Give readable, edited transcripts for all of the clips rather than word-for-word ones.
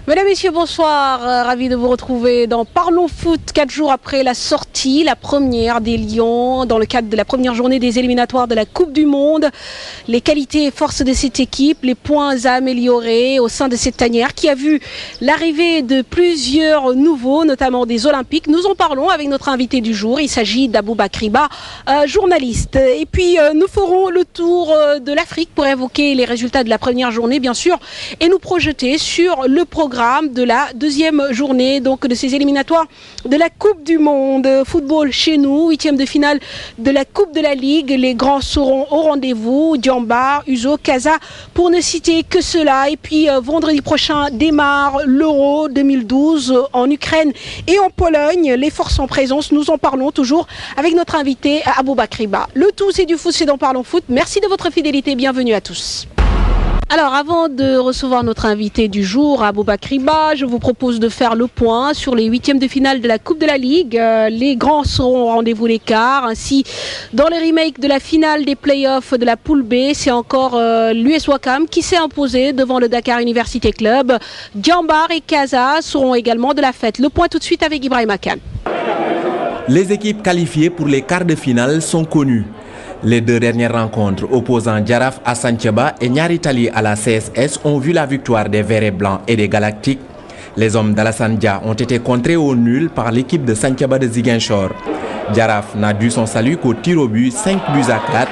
Mesdames, Messieurs, bonsoir. Ravi de vous retrouver dans Parlons Foot, 4 jours après la sortie, la première des Lions, dans le cadre de la première journée des éliminatoires de la Coupe du Monde. Les qualités et forces de cette équipe, les points à améliorer au sein de cette tanière qui a vu l'arrivée de plusieurs nouveaux, notamment des Olympiques. Nous en parlons avec notre invité du jour. Il s'agit d'Aboubakry Ba, journaliste. Et puis, nous ferons le tour de l'Afrique pour évoquer les résultats de la première journée, bien sûr, et nous projeter sur le programme de la deuxième journée donc de ces éliminatoires de la Coupe du Monde. Football chez nous, 8e de finale de la Coupe de la Ligue. Les grands seront au rendez-vous. Djambar, Uzo, Casa, pour ne citer que cela. Et puis vendredi prochain démarre l'Euro 2012 en Ukraine et en Pologne. Les forces en présence, nous en parlons toujours avec notre invité Aboubakry Ba. Le tout, c'est du foot, c'est dans Parlons Foot. Merci de votre fidélité, bienvenue à tous. Alors, avant de recevoir notre invité du jour, Aboubakry Ba, je vous propose de faire le point sur les 8e de finale de la Coupe de la Ligue. Les grands seront au rendez-vous l'écart. Ainsi, dans le remake de la finale des playoffs de la poule B, c'est encore l'US Ouakam qui s'est imposé devant le Dakar Université Club. Djambar et Casa seront également de la fête. Le point tout de suite avec Ibrahima Khan. Les équipes qualifiées pour les quarts de finale sont connues. Les deux dernières rencontres opposant Jaraaf à Santhiaba et Niary Tally à la CSS ont vu la victoire des Verts et Blancs et des Galactiques. Les hommes d'Alassane Dia ont été contrés au nul par l'équipe de Santhiaba de Ziguinchor. Jaraaf n'a dû son salut qu'au tir au but, 5 buts à 4.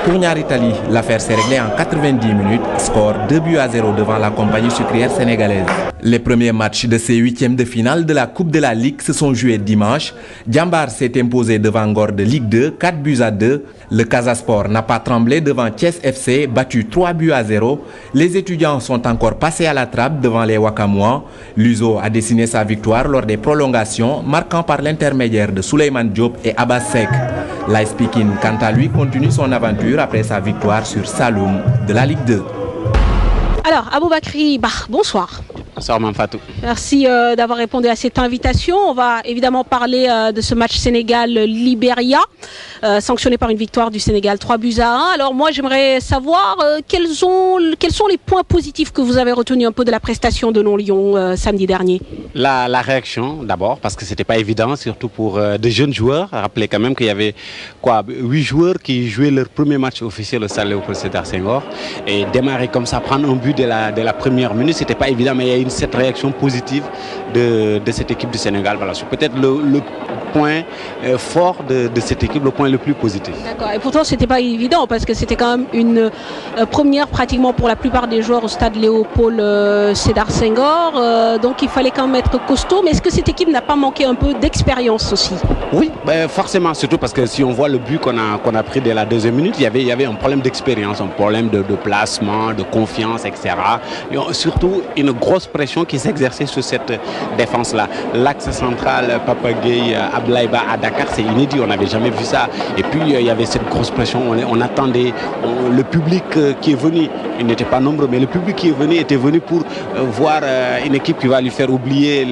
Pour Niary Tally, l'affaire s'est réglée en 90 minutes, score 2 buts à 0 devant la compagnie sucrière sénégalaise. Les premiers matchs de ces 8e de finale de la Coupe de la Ligue se sont joués dimanche. Djambar s'est imposé devant Ngor de Ligue 2, 4 buts à 2. Le Casasport n'a pas tremblé devant Thiès FC, battu 3 buts à 0. Les étudiants sont encore passés à la trappe devant les Wakamois. L'USO a dessiné sa victoire lors des prolongations, marquant par l'intermédiaire de Souleymane Diop et Abbas Seck. L'Ice Pikine, quant à lui, continue son aventure après sa victoire sur Saloum de la Ligue 2. Alors, Aboubakry Ba, bonsoir. Bonsoir Mamfatou. Merci d'avoir répondu à cette invitation. On va évidemment parler de ce match Sénégal-Libéria, sanctionné par une victoire du Sénégal 3 buts à 1. Alors moi j'aimerais savoir quels sont les points positifs que vous avez retenus un peu de la prestation de nos Lions samedi dernier. La réaction d'abord, parce que c'était pas évident, surtout pour de jeunes joueurs. Rappelez quand même qu'il y avait 8 joueurs qui jouaient leur premier match officiel au Stade Léopold Sédar Senghor. Et démarrer comme ça, prendre un but de la première minute, c'était pas évident, mais il y a eu cette réaction positive de cette équipe du Sénégal. Voilà, c'est peut-être le point fort de cette équipe, le point le plus positif. D'accord, et pourtant c'était pas évident parce que c'était quand même une première pratiquement pour la plupart des joueurs au Stade Léopold Sédar Senghor, donc il fallait quand même être costaud, mais est-ce que cette équipe n'a pas manqué un peu d'expérience aussi? Oui, forcément, surtout parce que si on voit le but qu'on a pris dès la deuxième minute, il y avait un problème d'expérience, un problème de placement, de confiance, etc. Et surtout une grosse pression qui s'exerçait sur cette défense-là. L'axe central, Papa Gueye, Ablaïba à Dakar, c'est inédit, on n'avait jamais vu ça. Et puis il y avait cette grosse pression, on attendait, le public qui est venu, il n'était pas nombreux, mais le public qui est venu était venu pour voir une équipe qui va lui faire oublier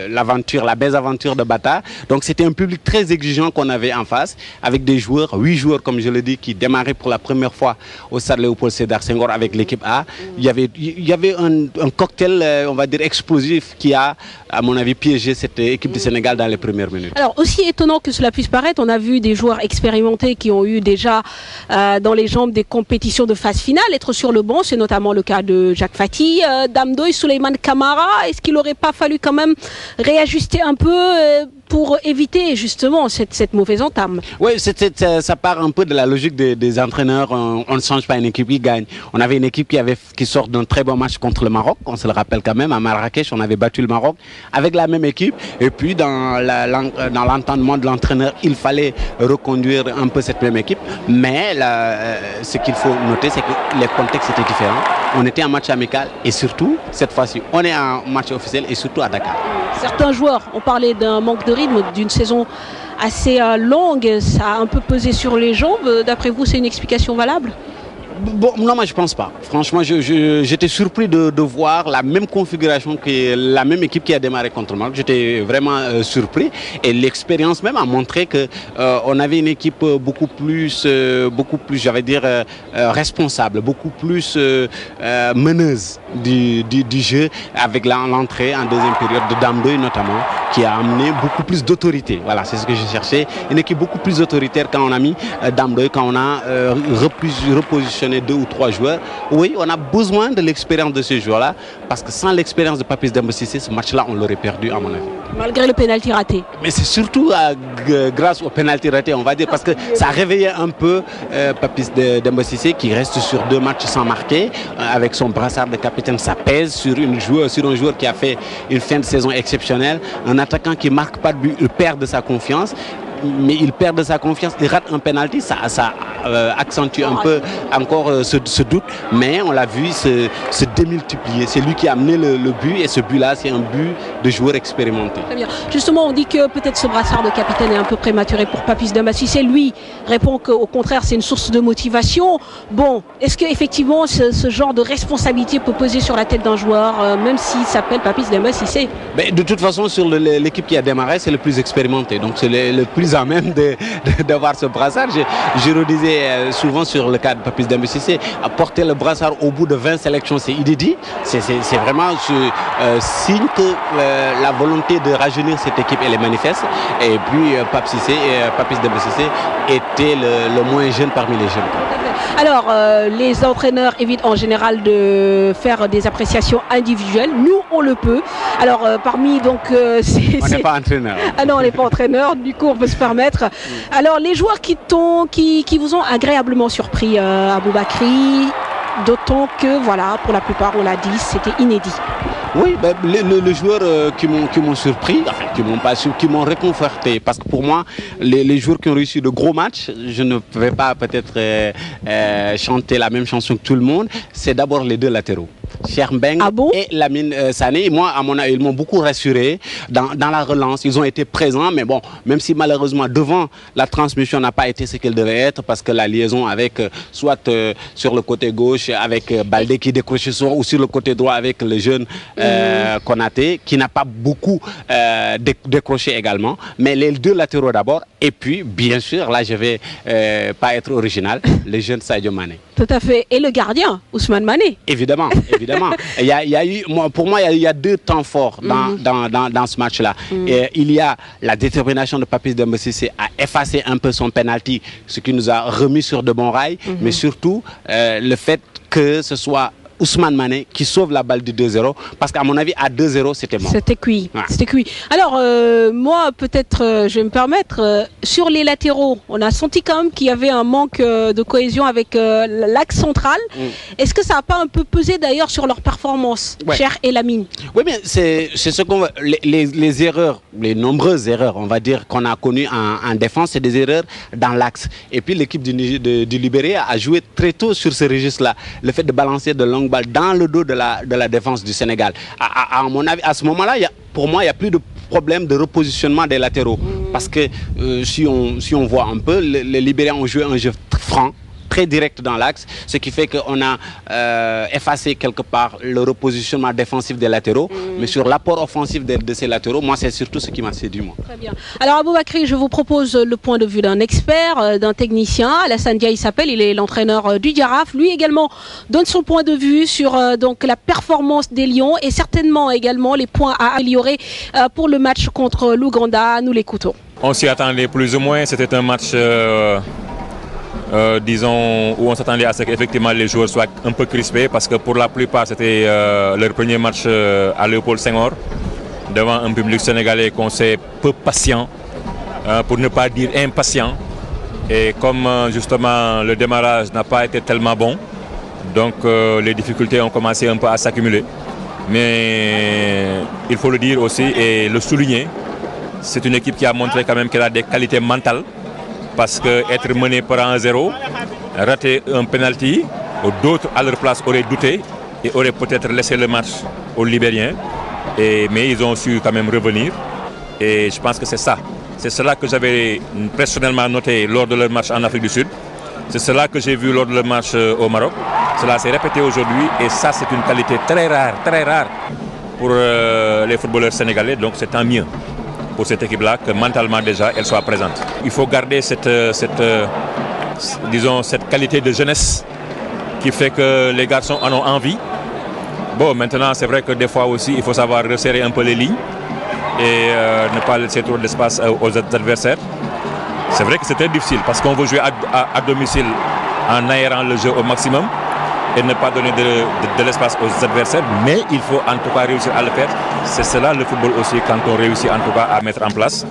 l'aventure, la belle aventure de Bata. Donc c'était un public très exigeant qu'on avait en face, avec des joueurs, 8 joueurs comme je l'ai dit, qui démarraient pour la première fois au Stade Léopold Sédar Senghor avec l'équipe A. Il y avait un cocktail, on va dire, explosif qui a, à mon avis, piégé cette équipe du Sénégal dans les premières minutes. Alors, aussi étonnant que cela puisse paraître, on a vu des joueurs expérimentés qui ont eu déjà dans les jambes des compétitions de phase finale être sur le banc. C'est notamment le cas de Jacques Fati, Damdoy, Souleymane Camara. Est-ce qu'il n'aurait pas fallu quand même réajuster un peu pour éviter justement cette mauvaise entame? Oui, ça part un peu de la logique des entraîneurs. On ne change pas une équipe qui gagne. On avait une équipe qui sort d'un très bon match contre le Maroc. On se le rappelle quand même, à Marrakech, on avait battu le Maroc avec la même équipe. Et puis dans l'entendement de l'entraîneur, il fallait reconduire un peu cette même équipe. Mais ce qu'il faut noter, c'est que les contextes étaient différents. On était en match amical et surtout, cette fois-ci, on est en match officiel et surtout à Dakar. Certains joueurs ont parlé d'un manque de rythme, d'une saison assez longue. Ça a un peu pesé sur les jambes. D'après vous, c'est une explication valable? Bon, non, moi je pense pas. Franchement, j'étais surpris de voir la même configuration que la même équipe qui a démarré contre le Maroc. J'étais vraiment surpris et l'expérience même a montré que on avait une équipe beaucoup plus, j'allais dire, responsable, beaucoup plus meneuse du jeu, avec l'entrée en deuxième période de Dame Doye notamment, qui a amené beaucoup plus d'autorité. Voilà, c'est ce que je cherchais. Une équipe beaucoup plus autoritaire quand on a mis Dame Doye, quand on a repositionné 2 ou 3 joueurs. Oui, on a besoin de l'expérience de ces joueurs-là, parce que sans l'expérience de Papis Demba Cissé, ce match-là, on l'aurait perdu à mon avis. Malgré le pénalty raté. Mais c'est surtout grâce au pénalty raté, on va dire, parce que ça a réveillé un peu Papis Demba Cissé, qui reste sur 2 matchs sans marquer, avec son brassard de capitaine, ça pèse sur un joueur qui a fait une fin de saison exceptionnelle. Un attaquant qui ne marque pas de but, il perd de sa confiance. Mais il perd de sa confiance, il rate un penalty, ça accentue un peu encore ce doute, mais on l'a vu se démultiplier. C'est lui qui a amené le but, et ce but-là, c'est un but de joueur expérimenté. Très bien. Justement, on dit que peut-être ce brassard de capitaine est un peu prématuré pour Papis Demba Cissé. Lui répond qu'au contraire, c'est une source de motivation. Bon, est-ce qu'effectivement, ce genre de responsabilité peut peser sur la tête d'un joueur, même s'il s'appelle Papis Demba Cissé? De toute façon, sur l'équipe qui a démarré, c'est le plus expérimenté, donc c'est le plus à même d'avoir ce brassard. Je redisais souvent sur le cas de Papis Demba Cissé, porter le brassard au bout de 20 sélections, c'est inédit. C'est vraiment signe que la volonté de rajeunir cette équipe, elle est manifeste. Et puis Papis Demba Cissé était le moins jeune parmi les jeunes. Alors, les entraîneurs évitent en général de faire des appréciations individuelles. Nous, on le peut. Alors, parmi donc... on n'est pas entraîneur. Ah non, on n'est pas entraîneur. Du coup, on peut se permettre. Alors, les joueurs qui vous ont agréablement surpris, Aboubakry, d'autant que, voilà, pour la plupart, on l'a dit, c'était inédit. Oui, les joueurs qui m'ont surpris, enfin, qui m'ont réconforté, parce que pour moi, les joueurs qui ont réussi de gros matchs, je ne vais pas peut-être chanter la même chanson que tout le monde, c'est d'abord les 2 latéraux. Cheikh Mbengue et Lamine Sané. Moi, à mon avis, ils m'ont beaucoup rassuré dans la relance. Ils ont été présents, mais bon, même si malheureusement, devant, la transmission n'a pas été ce qu'elle devait être, parce que la liaison avec, soit sur le côté gauche, avec Baldé qui décrochait souvent, ou sur le côté droit avec le jeune Konaté, qui n'a pas beaucoup décroché également. Mais les 2 latéraux d'abord, et puis, bien sûr, là, je ne vais pas être original, le jeune Sadio Mané. Tout à fait. Et le gardien, Ousmane Mané. Évidemment. Pour moi, il y a 2 temps forts dans ce match-là. Il y a la détermination de Papis Demba Cissé à effacer un peu son penalty, ce qui nous a remis sur de bons rails, mais surtout le fait que ce soit Ousmane Mané qui sauve la balle du 2-0, parce qu'à mon avis à 2-0 c'était mort. C'était cuit. Ouais. C'était cuit. Alors moi peut-être je vais me permettre, sur les latéraux on a senti quand même qu'il y avait un manque de cohésion avec l'axe central. Est-ce que ça n'a pas un peu pesé d'ailleurs sur leur performance, Cheikh et Lamine? Oui, mais c'est ce qu'on les erreurs, les nombreuses erreurs on va dire qu'on a connues en défense, c'est des erreurs dans l'axe, et puis l'équipe du Libéria a joué très tôt sur ce registre-là, le fait de balancer de longues balles dans le dos de la défense du Sénégal. À mon avis, à ce moment-là, pour moi, il n'y a plus de problème de repositionnement des latéraux. Parce que si on voit un peu, les Libériens ont joué un jeu franc, très direct dans l'axe, ce qui fait qu'on a effacé quelque part le repositionnement défensif des latéraux, mais sur l'apport offensif de ces latéraux, moi c'est surtout ce qui m'a séduit. Très bien. Alors Aboubakry, je vous propose le point de vue d'un expert, d'un technicien. Alassane Dia, il s'appelle, il est l'entraîneur du Jaraaf. Lui également donne son point de vue sur donc la performance des Lions et certainement également les points à améliorer pour le match contre l'Ouganda. Nous l'écoutons. On s'y attendait plus ou moins, c'était un match... disons, où on s'attendait à ce qu'effectivement les joueurs soient un peu crispés, parce que pour la plupart c'était leur premier match à Léopold Senghor devant un public sénégalais qu'on sait peu patient, pour ne pas dire impatient, et comme justement le démarrage n'a pas été tellement bon, donc les difficultés ont commencé un peu à s'accumuler. Mais il faut le dire aussi et le souligner, c'est une équipe qui a montré quand même qu'elle a des qualités mentales, parce qu'être mené par 1-0, rater un penalty, d'autres à leur place auraient douté et auraient peut-être laissé le match aux Libériens. Mais ils ont su quand même revenir. Et je pense que c'est ça. C'est cela que j'avais personnellement noté lors de leur match en Afrique du Sud. C'est cela que j'ai vu lors du match au Maroc. Cela s'est répété aujourd'hui et ça c'est une qualité très rare pour les footballeurs sénégalais. Donc c'est tant mieux pour cette équipe-là que mentalement déjà elle soit présente. Il faut garder disons, cette qualité de jeunesse qui fait que les garçons en ont envie. Bon, maintenant c'est vrai que des fois aussi il faut savoir resserrer un peu les lignes et ne pas laisser trop d'espace aux adversaires. C'est vrai que c'est très difficile parce qu'on veut jouer à domicile en aérant le jeu au maximum et ne pas donner de l'espace aux adversaires, mais il faut en tout cas réussir à le faire. C'est cela le football aussi, quand on réussit en tout cas à mettre en place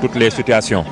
toutes les situations.